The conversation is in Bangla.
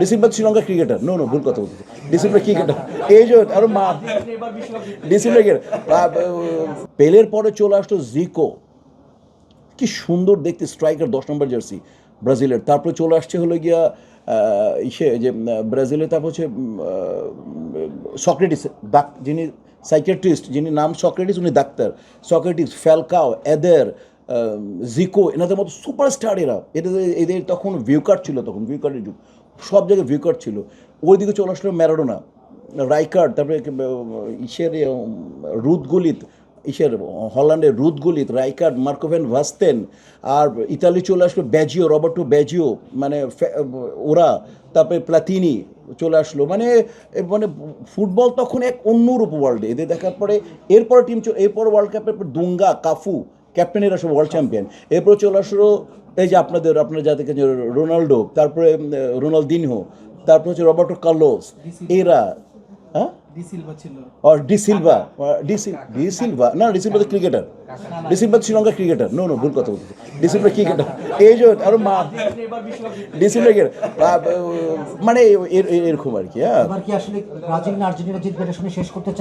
ডিসিপ্লিন শ্রীলঙ্কা ক্রিকেটার নো ভুল কথা বলতেছি ডিসিপ্লিন ক্রিকেটার এই যে আরো মা ডিসিপ্লিন পেলের পরে চলে আসতো জিকো, কি সুন্দর দেখতে স্ট্রাইকার 10 নম্বর জার্সি ব্রাজিলের। তারপরে চলে আসছে হলো গিয়া ইসে যে ব্রাজিলের, তারপর হচ্ছে সক্রেটিস, যিনি সাইকিয়াট্রিস্ট, যিনি নাম সক্রেটিস, উনি ডাক্তার। সক্রেটিস, ফ্যালকাও, এদের, জিকো, এনাদের মতো সুপারস্টার এরা। এদের তখন ভিউ কার্ড ছিল, তখন ভিউ কার্ডের যুগ, সব জায়গায় ভিউ কার্ড ছিল। ওইদিকে চলে আসলো ম্যারাডোনা, রাইকার্ড, তারপরে ইসের রুদগুলিত, ইসের হল্যান্ডের রুদগুলিত, রাইকার্ড, মার্কোভেন ভাস্তেন। আর ইতালি চলে আসলো ব্যাজিও, রবার্টো ব্যাজিও, মানে ওরা। তারপরে প্লাতিনি চলে আসলো। মানে মানে ফুটবল তখন এক অন্যরূপ ওয়ার্ল্ডে এদের দেখার পরে। এরপরে এরপর ওয়ার্ল্ড কাপের পর দুঙ্গা, কাফু, ক্যাপ্টেনেরা সব ওয়ার্ল্ড চ্যাম্পিয়ন। এরপর চলে আসলো এই যে আপনার যাদেরকে রোনাল্ডো, তারপরে রোনালদিনহো, তারপর হচ্ছে রবার্টো কার্লোস, এরা। হ্যাঁ, ডিসিলভা না, ডিসিলভা তো cricketer, De Silva Sri Lanka cricketer no ভুল কথা বলতেছি ডিসিলভা ক্রিকেটার এই যে আরো মা ডিসিপ্লিন মানে এরকম আর কি। হ্যাঁ, এবার কি আসলে ব্রাজিল না আর্জেন্টিনা জিতবে এটা শুনে শেষ করতে